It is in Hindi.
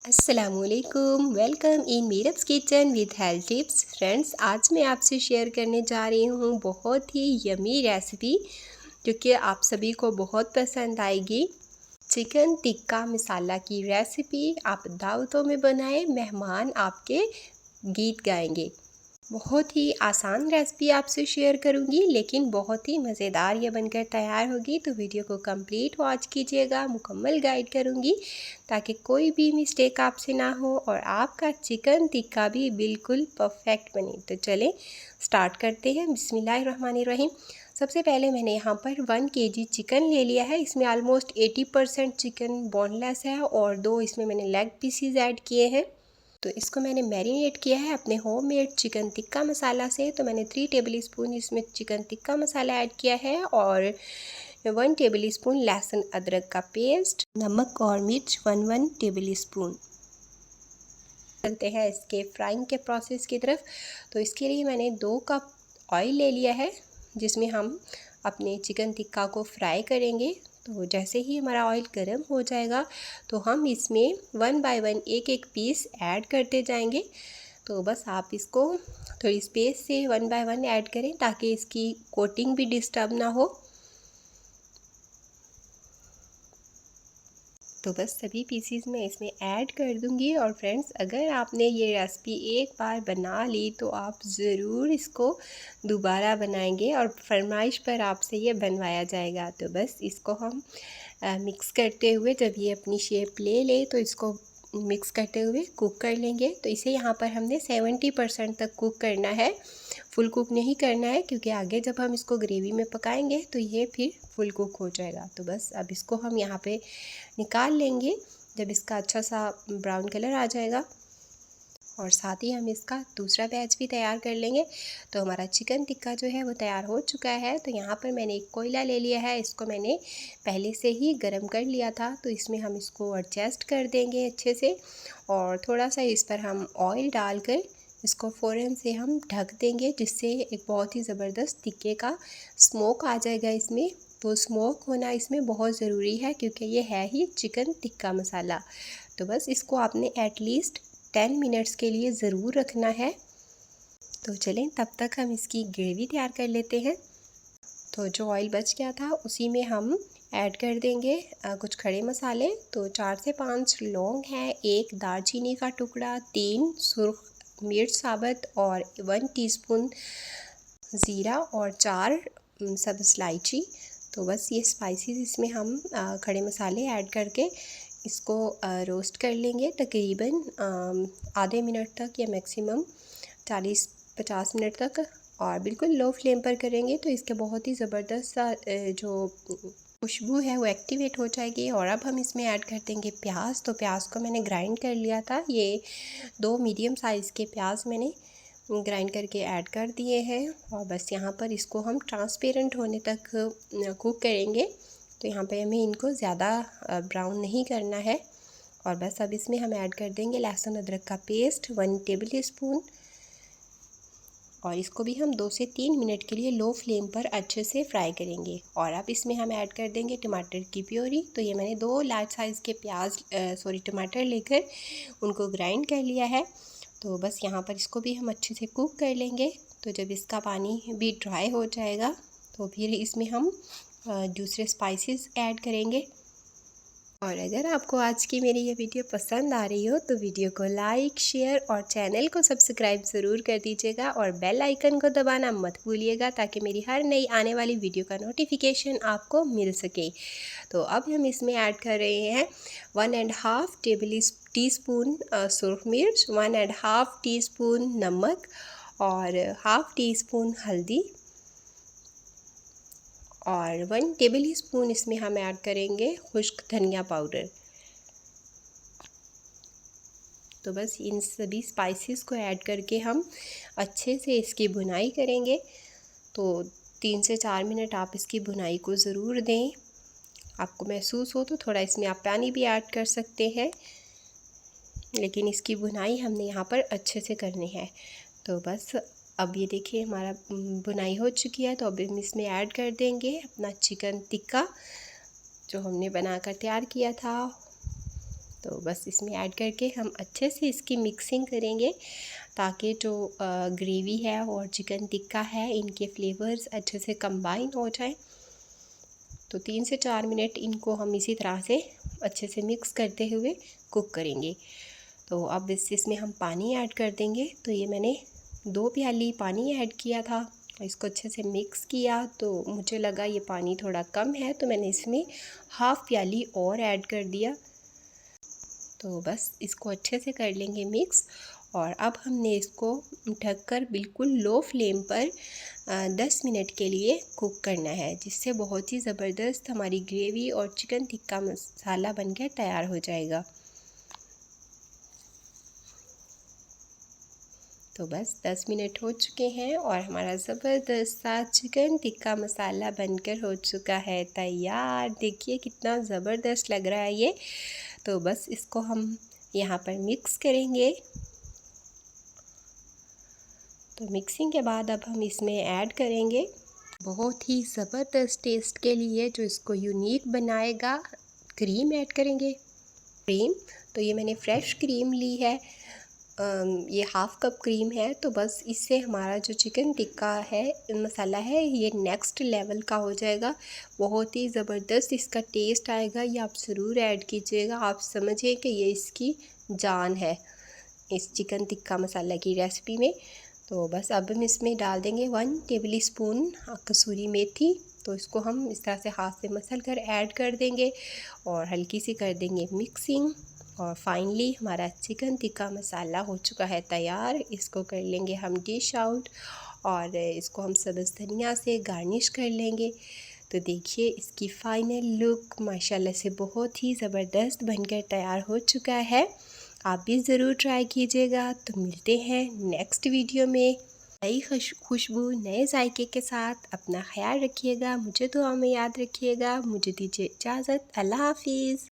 अस्सलामुअलैकुम, welcome in Meerab's kitchen with health tips. Friends, आज मैं आपसे शेयर करने जा रही हूँ बहुत ही यमी रेसिपी जो कि आप सभी को बहुत पसंद आएगी। चिकन टिक्का मसाला की रेसिपी आप दावतों में बनाएं, मेहमान आपके गीत गाएंगे। बहुत ही आसान रेसिपी आपसे शेयर करूंगी, लेकिन बहुत ही मज़ेदार ये बनकर तैयार होगी। तो वीडियो को कंप्लीट वॉच कीजिएगा, मुकम्मल गाइड करूंगी ताकि कोई भी मिस्टेक आपसे ना हो और आपका चिकन टिक्का भी बिल्कुल परफेक्ट बने। तो चलें स्टार्ट करते हैं। बिस्मिल्लाहिर्रहमानिर्रहीम। सबसे पहले मैंने यहाँ पर 1 kg चिकन ले लिया है। इसमें ऑलमोस्ट 80% चिकन बोनलेस है और 2 इसमें मैंने लेग पीसीज ऐड किए हैं। तो इसको मैंने मैरिनेट किया है अपने होममेड चिकन टिक्का मसाला से। तो मैंने 3 टेबल स्पून इसमें चिकन टिक्का मसाला ऐड किया है और 1 टेबल स्पून लहसुन अदरक का पेस्ट, नमक और मिर्च 1 टेबल स्पून। चलते हैं इसके फ्राइंग के प्रोसेस की तरफ। तो इसके लिए मैंने 2 कप ऑयल ले लिया है जिसमें हम अपने चिकन टिक्का को फ्राई करेंगे। तो जैसे ही हमारा ऑयल गर्म हो जाएगा तो हम इसमें 1 बाय 1 एक एक पीस ऐड करते जाएंगे। तो बस आप इसको थोड़ी स्पेस से 1 बाय 1 ऐड करें ताकि इसकी कोटिंग भी डिस्टर्ब ना हो। तो बस सभी पीसीज में इसमें ऐड कर दूंगी। और फ्रेंड्स, अगर आपने ये रेसिपी एक बार बना ली तो आप ज़रूर इसको दोबारा बनाएंगे और फरमाइश पर आपसे ये बनवाया जाएगा। तो बस इसको हम मिक्स करते हुए जब ये अपनी शेप ले ले तो इसको मिक्स करते हुए कुक कर लेंगे। तो इसे यहाँ पर हमने 70% तक कुक करना है, फुल कुक नहीं करना है, क्योंकि आगे जब हम इसको ग्रेवी में पकाएंगे तो ये फिर फुल कुक हो जाएगा। तो बस अब इसको हम यहाँ पे निकाल लेंगे जब इसका अच्छा सा ब्राउन कलर आ जाएगा। और साथ ही हम इसका दूसरा बैच भी तैयार कर लेंगे। तो हमारा चिकन टिक्का जो है वो तैयार हो चुका है। तो यहाँ पर मैंने एक कोयला ले लिया है, इसको मैंने पहले से ही गरम कर लिया था। तो इसमें हम इसको एडजस्ट कर देंगे अच्छे से और थोड़ा सा इस पर हम ऑयल डालकर इसको फ़ौरन से हम ढक देंगे, जिससे एक बहुत ही ज़बरदस्त टिक्के का स्मोक आ जाएगा इसमें। तो स्मोक होना इसमें बहुत ज़रूरी है क्योंकि ये है ही चिकन टिक्का मसाला। तो बस इसको आपने एटलीस्ट 10 मिनट्स के लिए ज़रूर रखना है। तो चलें तब तक हम इसकी ग्रेवी तैयार कर लेते हैं। तो जो ऑयल बच गया था उसी में हम ऐड कर देंगे कुछ खड़े मसाले। तो 4 से 5 लौंग हैं, 1 दालचीनी का टुकड़ा, 3 सुर्ख मिर्च साबुत और 1 टीस्पून ज़ीरा और 4 सब्ज़ इलायची। तो बस ये स्पाइसेस इसमें हम खड़े मसाले ऐड करके इसको रोस्ट कर लेंगे तकरीबन आधे मिनट तक या मैक्सिमम 40-50 मिनट तक, और बिल्कुल लो फ्लेम पर करेंगे तो इसके बहुत ही ज़बरदस्त सा जो खुशबू है वो एक्टिवेट हो जाएगी। और अब हम इसमें ऐड कर देंगे प्याज। तो प्याज को मैंने ग्राइंड कर लिया था, ये 2 मीडियम साइज़ के प्याज मैंने ग्राइंड करके ऐड कर दिए हैं। और बस यहाँ पर इसको हम ट्रांसपेरेंट होने तक कुक करेंगे। तो यहाँ पे हमें इनको ज़्यादा ब्राउन नहीं करना है। और बस अब इसमें हम ऐड कर देंगे लहसुन अदरक का पेस्ट 1 टेबल स्पून, और इसको भी हम 2 से 3 मिनट के लिए लो फ्लेम पर अच्छे से फ्राई करेंगे। और अब इसमें हम ऐड कर देंगे टमाटर की प्योरी। तो ये मैंने 2 लार्ज साइज़ के टमाटर लेकर उनको ग्राइंड कर लिया है। तो बस यहाँ पर इसको भी हम अच्छे से कुक कर लेंगे। तो जब इसका पानी भी ड्राई हो जाएगा तो फिर इसमें हम दूसरे स्पाइसेस ऐड करेंगे। और अगर आपको आज की मेरी ये वीडियो पसंद आ रही हो तो वीडियो को लाइक, शेयर और चैनल को सब्सक्राइब ज़रूर कर दीजिएगा और बेल आइकन को दबाना मत भूलिएगा ताकि मेरी हर नई आने वाली वीडियो का नोटिफिकेशन आपको मिल सके। तो अब हम इसमें ऐड कर रहे हैं 1.5 टीस्पून सुर्ख मिर्च, 1.5 टीस्पून नमक और हाफ़ टी स्पून हल्दी और 1 टेबल स्पून इसमें हम ऐड करेंगे खुश्क धनिया पाउडर। तो बस इन सभी स्पाइसेस को ऐड करके हम अच्छे से इसकी भुनाई करेंगे। तो 3 से 4 मिनट आप इसकी भुनाई को ज़रूर दें। आपको महसूस हो तो थोड़ा इसमें आप पानी भी ऐड कर सकते हैं, लेकिन इसकी भुनाई हमने यहाँ पर अच्छे से करनी है। तो बस अब ये देखिए हमारा भुनाई हो चुकी है। तो अब हम इसमें ऐड कर देंगे अपना चिकन टिक्का जो हमने बनाकर तैयार किया था। तो बस इसमें ऐड करके हम अच्छे से इसकी मिक्सिंग करेंगे ताकि जो ग्रेवी है और चिकन टिक्का है इनके फ्लेवर्स अच्छे से कंबाइन हो जाए। तो 3 से 4 मिनट इनको हम इसी तरह से अच्छे से मिक्स करते हुए कुक करेंगे। तो अब इसमें हम पानी ऐड कर देंगे। तो ये मैंने 2 प्याली पानी ऐड किया था। इसको अच्छे से मिक्स किया तो मुझे लगा ये पानी थोड़ा कम है, तो मैंने इसमें हाफ़ प्याली और ऐड कर दिया। तो बस इसको अच्छे से कर लेंगे मिक्स। और अब हमने इसको ढककर बिल्कुल लो फ्लेम पर 10 मिनट के लिए कुक करना है, जिससे बहुत ही ज़बरदस्त हमारी ग्रेवी और चिकन टिक्का मसाला बनकर तैयार हो जाएगा। तो बस 10 मिनट हो चुके हैं और हमारा ज़बरदस्त सा चिकन टिक्का मसाला बनकर हो चुका है तैयार। देखिए कितना ज़बरदस्त लग रहा है ये। तो बस इसको हम यहाँ पर मिक्स करेंगे। तो मिक्सिंग के बाद अब हम इसमें ऐड करेंगे बहुत ही ज़बरदस्त टेस्ट के लिए जो इसको यूनिक बनाएगा, क्रीम ऐड करेंगे। क्रीम तो ये मैंने फ्रेश क्रीम ली है, ये हाफ़ कप क्रीम है। तो बस इससे हमारा जो चिकन टिक्का है मसाला है ये नेक्स्ट लेवल का हो जाएगा। बहुत ही ज़बरदस्त इसका टेस्ट आएगा, ये आप ज़रूर ऐड कीजिएगा। आप समझिए कि ये इसकी जान है इस चिकन टिक्का मसाला की रेसिपी में। तो बस अब हम इसमें डाल देंगे 1 टेबल स्पून कसूरी मेथी। तो इसको हम इस तरह से हाथ से मसल कर ऐड कर देंगे और हल्की सी कर देंगे मिक्सिंग। और फाइनली हमारा चिकन टिक्का मसाला हो चुका है तैयार। इसको कर लेंगे हम डिश आउट और इसको हम सब्ज़ धनिया से गार्निश कर लेंगे। तो देखिए इसकी फ़ाइनल लुक माशाल्लाह से बहुत ही ज़बरदस्त बनकर तैयार हो चुका है। आप भी ज़रूर ट्राई कीजिएगा। तो मिलते हैं नेक्स्ट वीडियो में नई खुशबू नए जायके के साथ। अपना ख्याल रखिएगा, मुझे दुआ में याद रखिएगा। मुझे दीजिए इजाज़त। अल्लाह हाफिज़।